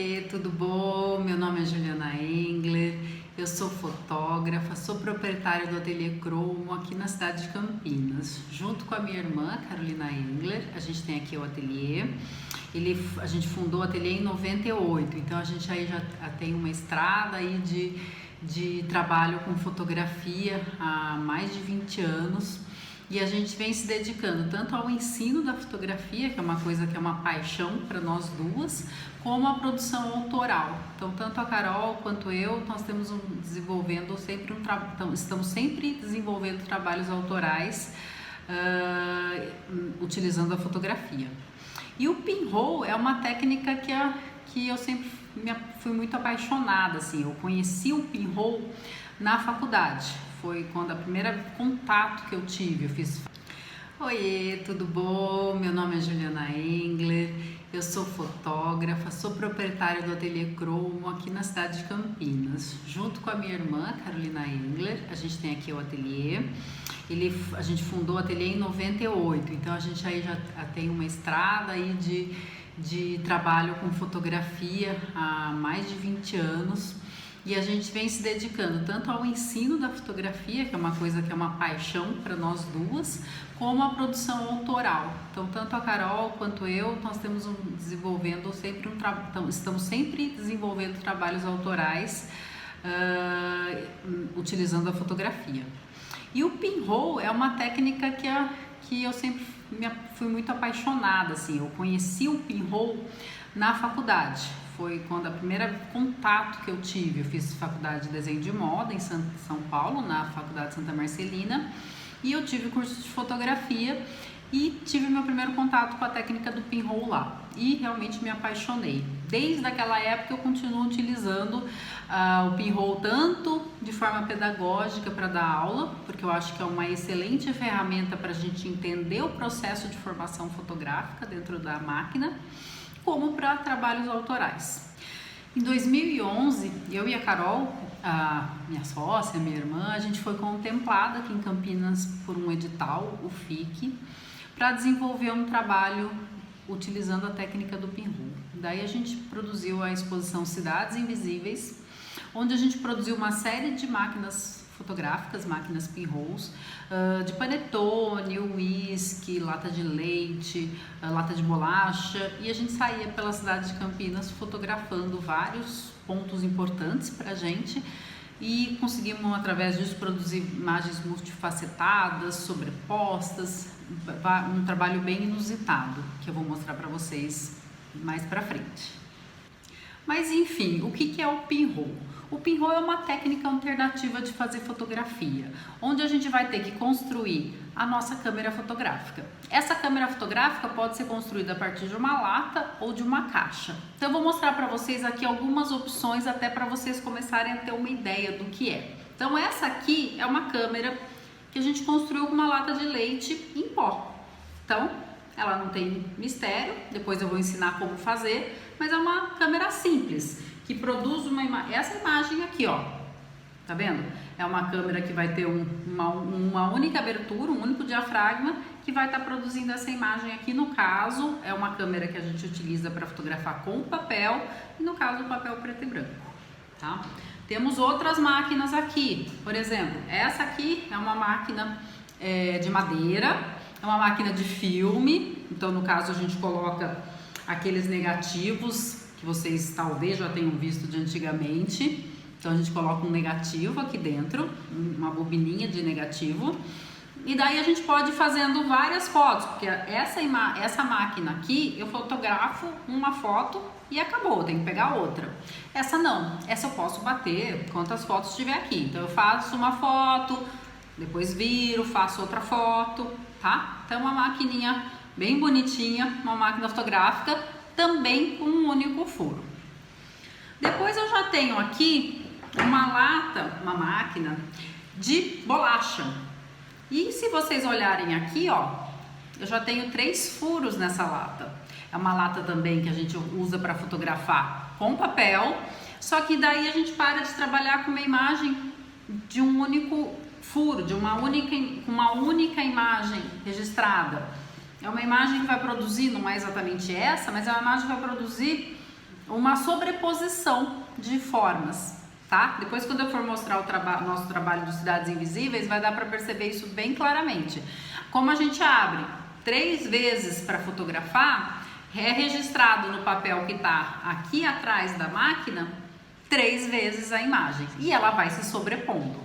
Oiê, tudo bom? Meu nome é Juliana Engler, eu sou fotógrafa, sou proprietária do Ateliê Cromo aqui na cidade de Campinas. Junto com a minha irmã, Carolina Engler, a gente tem aqui o ateliê. A gente fundou o ateliê em 98, então a gente aí já tem uma estrada aí de trabalho com fotografia há mais de 20 anos. E a gente vem se dedicando tanto ao ensino da fotografia, que é uma coisa que é uma paixão para nós duas, como a produção autoral. Então, tanto a Carol quanto eu, nós estamos sempre desenvolvendo trabalhos autorais utilizando a fotografia. E o pinhole é uma técnica que eu sempre fui muito apaixonada, assim. Eu conheci o pinhole na faculdade. Foi quando o primeiro contato que eu tive, eu fiz. Oiê, tudo bom? Meu nome é Juliana Engler, eu sou fotógrafa, sou proprietária do Ateliê Cromo aqui na cidade de Campinas. Junto com a minha irmã, Carolina Engler, a gente tem aqui o ateliê. A gente fundou o ateliê em 98, então a gente aí já tem uma estrada aí de trabalho com fotografia há mais de 20 anos. E a gente vem se dedicando tanto ao ensino da fotografia, que é uma coisa que é uma paixão para nós duas, como a produção autoral. Então, tanto a Carol quanto eu, nós estamos sempre desenvolvendo trabalhos autorais utilizando a fotografia. E o pinhole é uma técnica que eu sempre fui muito apaixonada, assim. Eu conheci o pinhole na faculdade. Foi quando o primeiro contato que eu tive. Eu fiz faculdade de desenho de moda em São Paulo, na Faculdade Santa Marcelina, e eu tive curso de fotografia e tive meu primeiro contato com a técnica do pinhole lá. E realmente me apaixonei. Desde aquela época eu continuo utilizando o pinhole tanto de forma pedagógica para dar aula, porque eu acho que é uma excelente ferramenta para a gente entender o processo de formação fotográfica dentro da máquina, como para trabalhos autorais. Em 2011, eu e a Carol, a minha sócia, minha irmã, a gente foi contemplada aqui em Campinas por um edital, o FIC, para desenvolver um trabalho utilizando a técnica do pinhole. Daí a gente produziu a exposição Cidades Invisíveis, onde a gente produziu uma série de máquinas fotográficas, máquinas pinholes, de panetone, uísque, lata de leite, lata de bolacha, e a gente saía pela cidade de Campinas fotografando vários pontos importantes pra gente e conseguimos através disso produzir imagens multifacetadas, sobrepostas, um trabalho bem inusitado que eu vou mostrar para vocês mais pra frente. Mas enfim, o que é o pinhole? O pinhole é uma técnica alternativa de fazer fotografia, onde a gente vai ter que construir a nossa câmera fotográfica. Essa câmera fotográfica pode ser construída a partir de uma lata ou de uma caixa. Então eu vou mostrar para vocês aqui algumas opções até para vocês começarem a ter uma ideia do que é. Então essa aqui é uma câmera que a gente construiu com uma lata de leite em pó. Então ela não tem mistério, depois eu vou ensinar como fazer, mas é uma câmera simples, que produz essa imagem aqui, ó, tá vendo? É uma câmera que vai ter uma única abertura, um único diafragma, que vai estar produzindo essa imagem aqui. No caso, é uma câmera que a gente utiliza para fotografar com papel, e no caso, o papel preto e branco, tá? Temos outras máquinas aqui, por exemplo, essa aqui é uma máquina de madeira, é uma máquina de filme, então no caso a gente coloca aqueles negativos que vocês talvez já tenham visto de antigamente. Então a gente coloca um negativo aqui dentro, uma bobininha de negativo, e daí a gente pode ir fazendo várias fotos, porque essa máquina aqui eu fotografo uma foto e acabou, tem que pegar outra. Essa não, essa eu posso bater quantas fotos tiver aqui. Então eu faço uma foto, depois viro, faço outra foto, tá? Então uma maquininha bem bonitinha, uma máquina fotográfica, também com um único furo. Depois eu já tenho aqui uma máquina de bolacha. E se vocês olharem aqui, ó, eu já tenho 3 furos nessa lata. É uma lata também que a gente usa para fotografar com papel, só que daí a gente para de trabalhar com uma imagem de um único furo, de uma única imagem registrada. É uma imagem que vai produzir, não é exatamente essa, mas é uma imagem que vai produzir uma sobreposição de formas, tá? Depois, quando eu for mostrar o nosso trabalho dos Cidades Invisíveis, vai dar para perceber isso bem claramente. Como a gente abre 3 vezes para fotografar, é registrado no papel que está aqui atrás da máquina 3 vezes a imagem e ela vai se sobrepondo.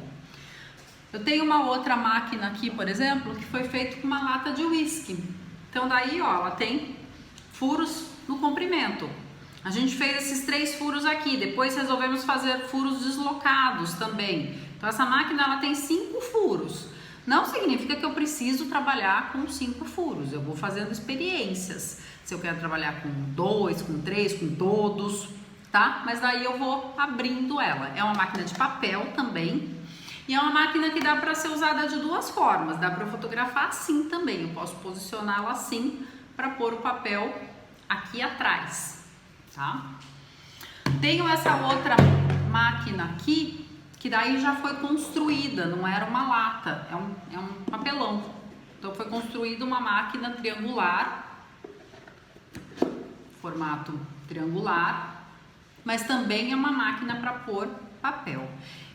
Eu tenho uma outra máquina aqui, por exemplo, que foi feita com uma lata de uísque. Então daí, ó, ela tem furos no comprimento. A gente fez esses 3 furos aqui, depois resolvemos fazer furos deslocados também. Então essa máquina ela tem 5 furos. Não significa que eu preciso trabalhar com 5 furos, eu vou fazendo experiências. Se eu quero trabalhar com 2, com 3, com todos, tá? Mas daí eu vou abrindo ela. É uma máquina de papel também. E é uma máquina que dá para ser usada de 2 formas. Dá para fotografar assim também. Eu posso posicioná-la assim para pôr o papel aqui atrás, tá? Tenho essa outra máquina aqui, que daí já foi construída, não era uma lata, é um papelão. Então foi construída uma máquina triangular, formato triangular, mas também é uma máquina para pôr papel.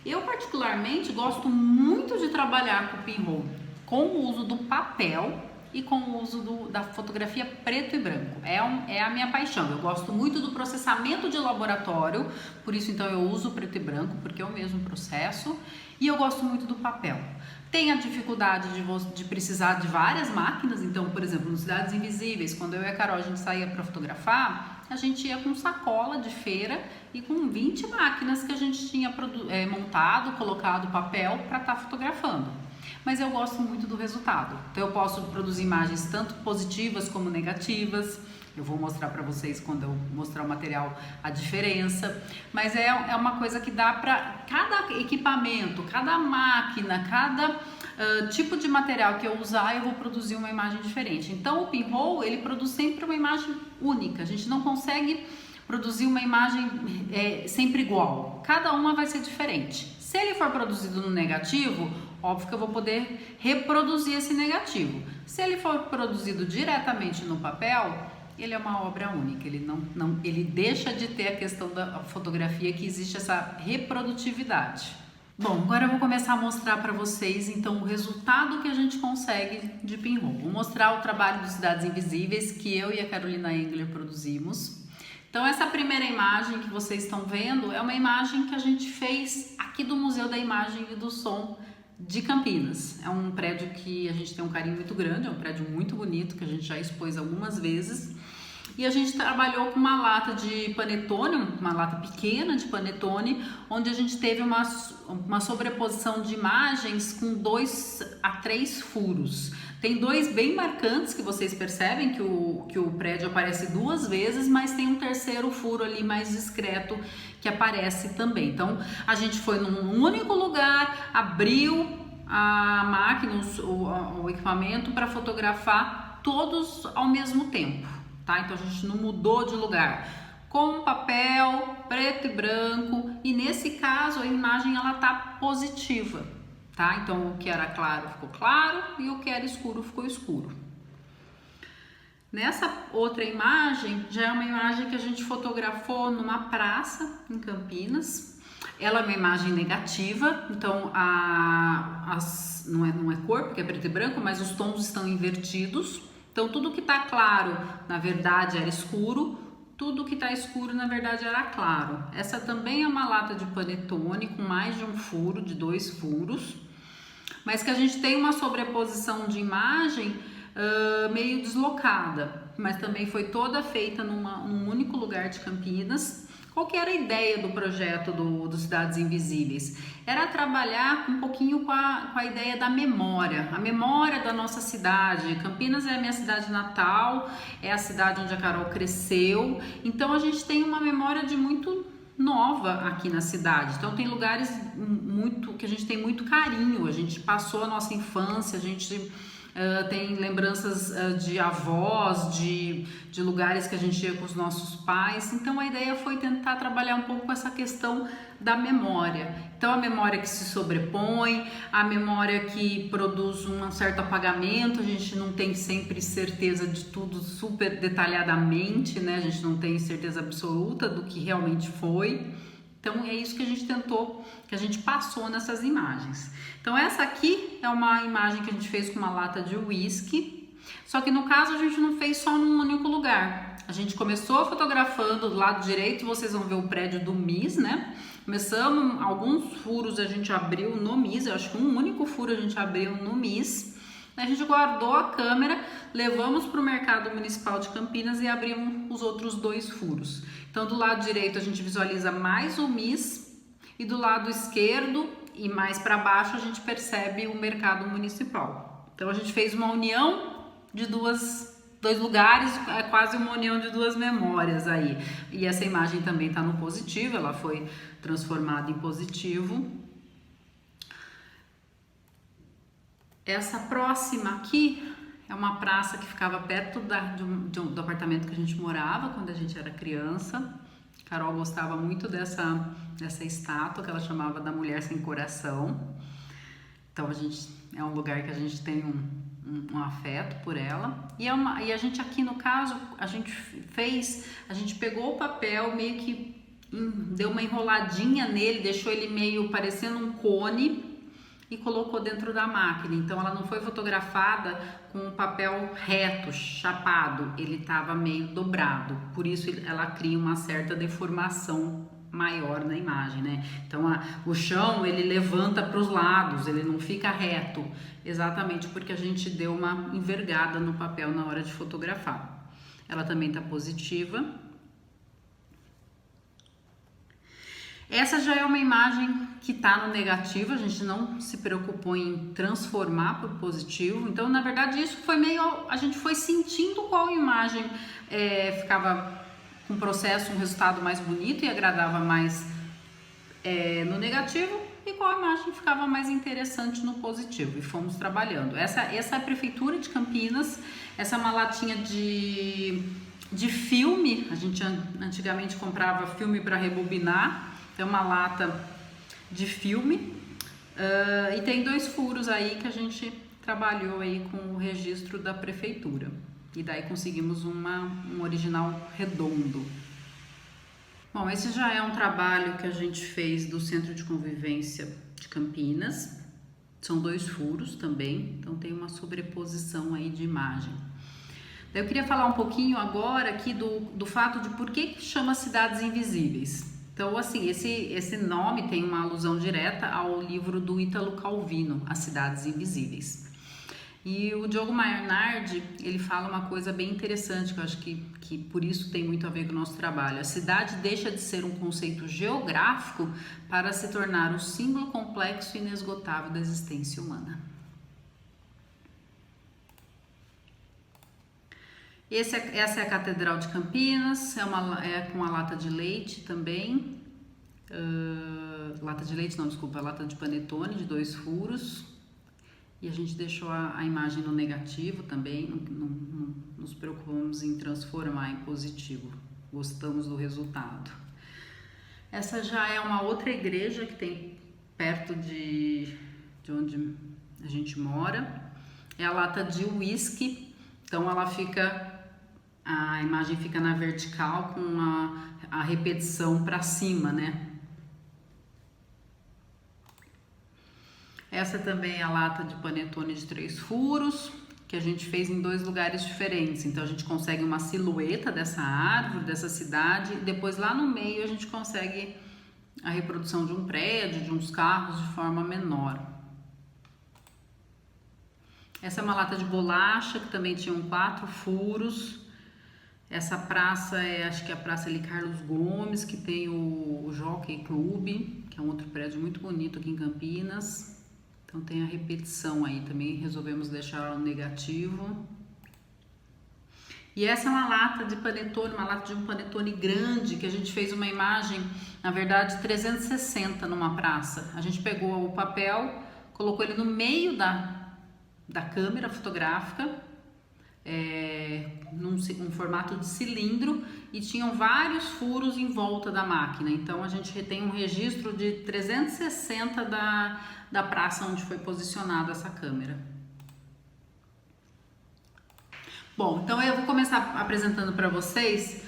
Eu particularmente gosto muito de trabalhar com o pinhole com o uso do papel e com o uso da fotografia preto e branco. É a minha paixão. Eu gosto muito do processamento de laboratório, por isso então eu uso preto e branco, porque é o mesmo processo, e eu gosto muito do papel. Tem a dificuldade de precisar de várias máquinas, então, por exemplo, no Cidades Invisíveis, quando eu e a Carol a gente saía para fotografar, a gente ia com sacola de feira e com 20 máquinas que a gente tinha montado, colocado papel para estar fotografando. Mas eu gosto muito do resultado. Então eu posso produzir imagens tanto positivas como negativas. Eu vou mostrar para vocês quando eu mostrar o material a diferença. Mas é uma coisa que dá para cada equipamento, cada máquina, cada tipo de material que eu usar, eu vou produzir uma imagem diferente. Então o pinhole, ele produz sempre uma imagem única. A gente não consegue produzir uma imagem sempre igual. Cada uma vai ser diferente. Se ele for produzido no negativo, óbvio que eu vou poder reproduzir esse negativo. Se ele for produzido diretamente no papel, ele é uma obra única. Ele deixa de ter a questão da fotografia, que existe essa reprodutividade. Bom, agora eu vou começar a mostrar para vocês então o resultado que a gente consegue de pinhole. Vou mostrar o trabalho dos Cidades Invisíveis que eu e a Carolina Engler produzimos. Então essa primeira imagem que vocês estão vendo é uma imagem que a gente fez aqui do Museu da Imagem e do Som de Campinas. É um prédio que a gente tem um carinho muito grande, é um prédio muito bonito que a gente já expôs algumas vezes. E a gente trabalhou com uma lata de panetone, uma lata pequena de panetone, onde a gente teve uma sobreposição de imagens com 2 a 3 furos. Tem 2 bem marcantes que vocês percebem que o prédio aparece 2 vezes, mas tem um terceiro furo ali mais discreto que aparece também. Então a gente foi num único lugar, abriu a máquina, o equipamento para fotografar todos ao mesmo tempo, tá? Então a gente não mudou de lugar. Com papel, preto e branco, e nesse caso a imagem ela tá positiva. Tá? Então o que era claro ficou claro e o que era escuro ficou escuro. Nessa outra imagem, já é uma imagem que a gente fotografou numa praça em Campinas. Ela é uma imagem negativa, então não é cor, porque é preto e branco, mas os tons estão invertidos. Então tudo que está claro, na verdade, era escuro. Tudo que está escuro, na verdade, era claro. Essa também é uma lata de panetone com mais de um furo, de 2 furos. Mas que a gente tem uma sobreposição de imagem meio deslocada, mas também foi toda feita num único lugar de Campinas. Qual que era a ideia do projeto do Cidades Invisíveis? Era trabalhar um pouquinho com a ideia da memória, a memória da nossa cidade. Campinas é a minha cidade natal, é a cidade onde a Carol cresceu, então a gente tem uma memória de muito nova aqui na cidade. Então tem lugares que a gente tem muito carinho, a gente passou a nossa infância, a gente tem lembranças de avós, de lugares que a gente ia com os nossos pais. Então a ideia foi tentar trabalhar um pouco com essa questão da memória. Então a memória que se sobrepõe, a memória que produz um certo apagamento, a gente não tem sempre certeza de tudo super detalhadamente, né? A gente não tem certeza absoluta do que realmente foi. Então é isso que a gente tentou, que a gente passou nessas imagens. Então essa aqui é uma imagem que a gente fez com uma lata de uísque, só que no caso a gente não fez só num único lugar. A gente começou fotografando do lado direito, vocês vão ver o prédio do MIS, né? Começamos, alguns furos a gente abriu no MIS, eu acho que um único furo a gente abriu no MIS. A gente guardou a câmera, levamos para o Mercado Municipal de Campinas e abrimos os outros 2 furos. Então do lado direito a gente visualiza mais o MIS e do lado esquerdo e mais para baixo a gente percebe o Mercado Municipal. Então a gente fez uma união de dois lugares, é quase uma união de 2 memórias aí. E essa imagem também está no positivo, ela foi transformada em positivo. Essa próxima aqui é uma praça que ficava perto do apartamento que a gente morava quando a gente era criança. Carol gostava muito dessa estátua que ela chamava da Mulher Sem Coração. Então é um lugar que a gente tem um afeto por ela. E a gente aqui no caso, a gente pegou o papel, meio que deu uma enroladinha nele, deixou ele meio parecendo um cone e colocou dentro da máquina. Então ela não foi fotografada com o papel reto, chapado, ele estava meio dobrado, por isso ela cria uma certa deformação maior na imagem, né? Então o chão ele levanta para os lados, ele não fica reto, exatamente porque a gente deu uma envergada no papel na hora de fotografar. Ela também está positiva. Essa já é uma imagem que está no negativo, a gente não se preocupou em transformar para o positivo. Então, na verdade, isso foi meio... A gente foi sentindo qual imagem ficava com um processo, um resultado mais bonito e agradava mais no negativo e qual imagem ficava mais interessante no positivo. E fomos trabalhando. Essa é a Prefeitura de Campinas, essa é uma latinha de filme. A gente antigamente comprava filme para rebobinar. É uma lata de filme e tem 2 furos aí que a gente trabalhou aí com o registro da prefeitura e daí conseguimos um original redondo. Bom, esse já é um trabalho que a gente fez do Centro de Convivência de Campinas, são 2 furos também, então tem uma sobreposição aí de imagem. Eu queria falar um pouquinho agora aqui do fato de por que chama Cidades Invisíveis. Então, assim, esse nome tem uma alusão direta ao livro do Ítalo Calvino, As Cidades Invisíveis. E o Diogo Mainardi, ele fala uma coisa bem interessante, que eu acho que por isso tem muito a ver com o nosso trabalho. A cidade deixa de ser um conceito geográfico para se tornar o símbolo complexo e inesgotável da existência humana. Essa é a Catedral de Campinas, é com a lata de leite também, lata de leite não, desculpa, lata de panetone de 2 furos, e a gente deixou a imagem no negativo também, não nos preocupamos em transformar em positivo, gostamos do resultado. Essa já é uma outra igreja que tem perto de onde a gente mora, é a lata de uísque, então a imagem fica na vertical com a repetição para cima, né? Essa também é a lata de panetone de 3 furos, que a gente fez em 2 lugares diferentes. Então a gente consegue uma silhueta dessa árvore, dessa cidade, e depois lá no meio a gente consegue a reprodução de um prédio, de uns carros de forma menor. Essa é uma lata de bolacha, que também tinha 4 furos. Essa praça acho que é a Praça ali Carlos Gomes, que tem o Jockey Club, que é um outro prédio muito bonito aqui em Campinas. Então tem a repetição aí, também resolvemos deixar no negativo. E essa é uma lata de panetone, uma lata de um panetone grande, que a gente fez uma imagem, na verdade 360 numa praça. A gente pegou o papel, colocou ele no meio da câmera fotográfica, num formato de cilindro, e tinham vários furos em volta da máquina. Então a gente tem um registro de 360 da praça onde foi posicionada essa câmera. Bom, então eu vou começar apresentando para vocês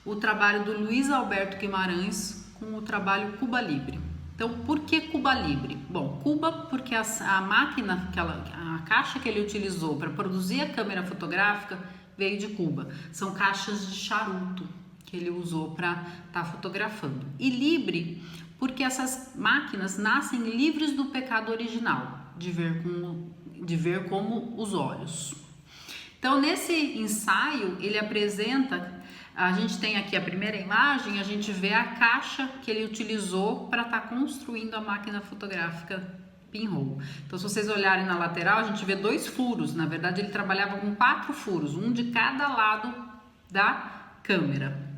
o trabalho do Luiz Alberto Guimarães com o trabalho Cuba Libre. Então, por que Cuba Libre? Bom, Cuba porque a máquina, a caixa que ele utilizou para produzir a câmera fotográfica veio de Cuba. São caixas de charuto que ele usou para estar fotografando. E Libre porque essas máquinas nascem livres do pecado original, de ver como os olhos. Então, nesse ensaio, ele apresenta, a gente tem aqui a primeira imagem, a gente vê a caixa que ele utilizou para estar construindo a máquina fotográfica pinhole. Então, se vocês olharem na lateral, a gente vê 2 furos. Na verdade, ele trabalhava com 4 furos, um de cada lado da câmera.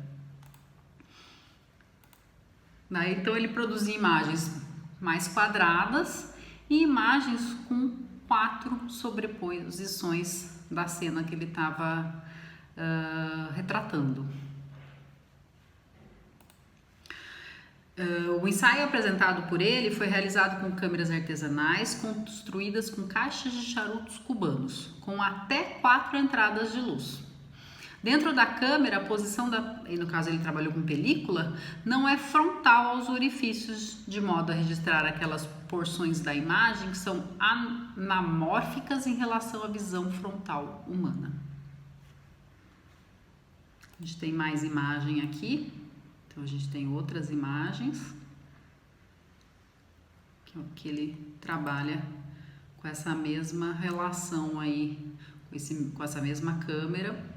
Então, ele produzia imagens mais quadradas e imagens com 4 sobreposições da cena que ele estava retratando. O ensaio apresentado por ele foi realizado com câmeras artesanais construídas com caixas de charutos cubanos, com até 4 entradas de luz. Dentro da câmera, a posição no caso ele trabalhou com película, não é frontal aos orifícios, de modo a registrar aquelas porções da imagem que são anamórficas em relação à visão frontal humana. A gente tem mais imagem aqui, então a gente tem outras imagens que ele trabalha com essa mesma relação aí, com essa mesma câmera.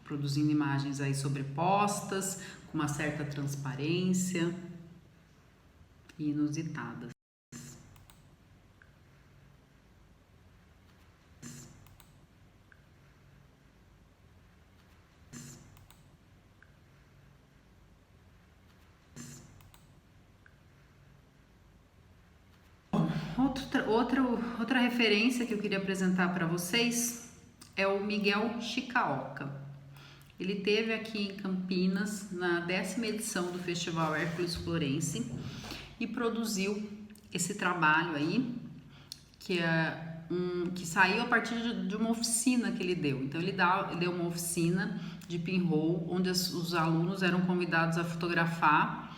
Produzindo imagens aí sobrepostas, com uma certa transparência e inusitadas. Outra referência que eu queria apresentar para vocês é o Miguel Chicaoca. Ele esteve aqui em Campinas na 10ª edição do Festival Hércules Florence e produziu esse trabalho aí, que saiu a partir de uma oficina que ele deu. Então ele deu uma oficina de pinhole, onde os alunos eram convidados a fotografar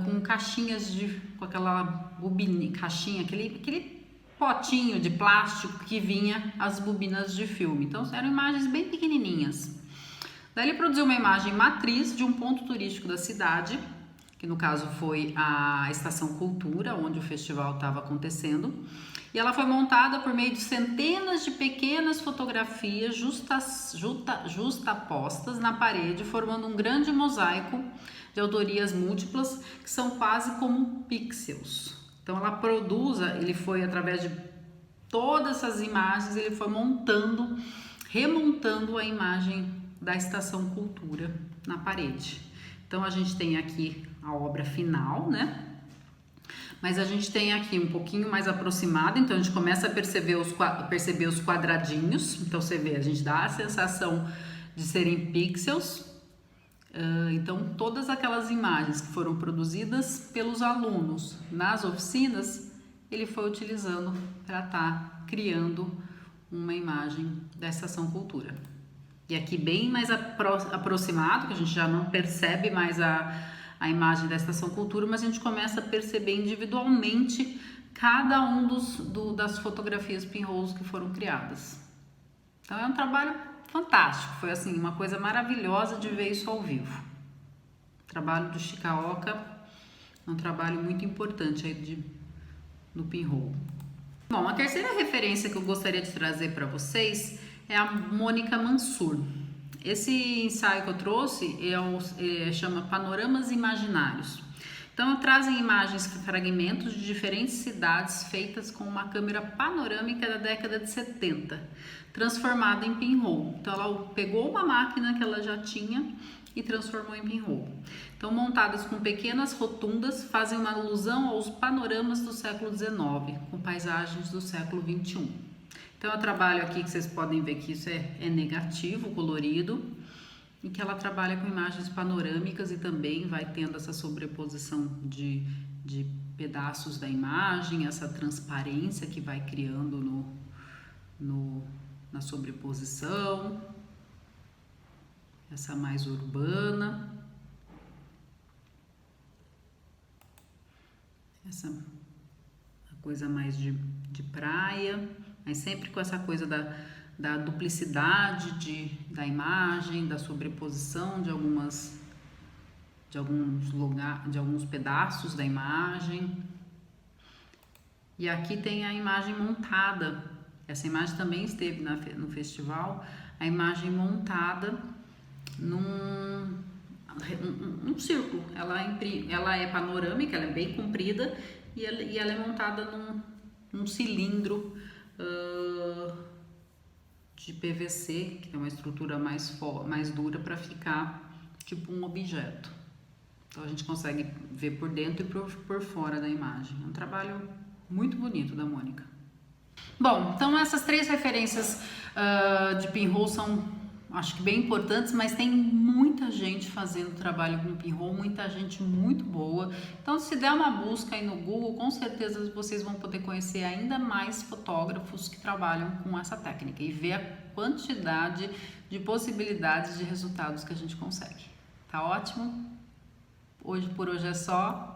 com caixinhas com aquela bobina, caixinha, aquele potinho de plástico que vinha as bobinas de filme. Então eram imagens bem pequenininhas. Daí ele produziu uma imagem matriz de um ponto turístico da cidade, que no caso foi a Estação Cultura, onde o festival estava acontecendo, e ela foi montada por meio de centenas de pequenas fotografias justapostas na parede, formando um grande mosaico de autorias múltiplas, que são quase como pixels. Então ele foi através de todas essas imagens, ele foi remontando a imagem da Estação Cultura na parede. Então a gente tem aqui a obra final, né? Mas a gente tem aqui um pouquinho mais aproximado, então a gente começa a perceber os quadradinhos. Então você vê, a gente dá a sensação de serem pixels. Então todas aquelas imagens que foram produzidas pelos alunos nas oficinas, ele foi utilizando para estar criando uma imagem da Estação Cultura. E aqui bem mais aproximado, que a gente já não percebe mais a imagem da Estação Cultura, mas a gente começa a perceber individualmente cada um das fotografias pinholes que foram criadas. Então é um trabalho fantástico, foi assim uma coisa maravilhosa de ver isso ao vivo. O trabalho do Chicaoca é um trabalho muito importante aí no pinhole. Bom, a terceira referência que eu gostaria de trazer para vocês é a Mônica Mansur. Esse ensaio que eu trouxe chama Panoramas Imaginários. Então, trazem imagens, fragmentos de diferentes cidades feitas com uma câmera panorâmica da década de 70, transformada em pinhole. Então, ela pegou uma máquina que ela já tinha e transformou em pinhole. Então, montadas com pequenas rotundas, fazem uma alusão aos panoramas do século XIX, com paisagens do século XXI. Então, eu trabalho aqui, que vocês podem ver que isso é negativo, colorido, e que ela trabalha com imagens panorâmicas e também vai tendo essa sobreposição de pedaços da imagem, essa transparência que vai criando na sobreposição, essa mais urbana, essa coisa mais de praia, mas sempre com essa coisa da duplicidade da imagem, da sobreposição de alguns pedaços da imagem. E aqui tem a imagem montada. Essa imagem também esteve no festival. A imagem montada num círculo. Ela é panorâmica, ela é bem comprida e ela é montada num cilindro de PVC, que tem uma estrutura mais dura para ficar tipo um objeto. Então a gente consegue ver por dentro e por fora da imagem. É um trabalho muito bonito da Mônica. Bom, então essas 3 referências de pinhole são, acho que bem importantes, mas tem muita gente fazendo trabalho com pinhole, muita gente muito boa. Então, se der uma busca aí no Google, com certeza vocês vão poder conhecer ainda mais fotógrafos que trabalham com essa técnica e ver a quantidade de possibilidades de resultados que a gente consegue. Tá ótimo? Por hoje é só.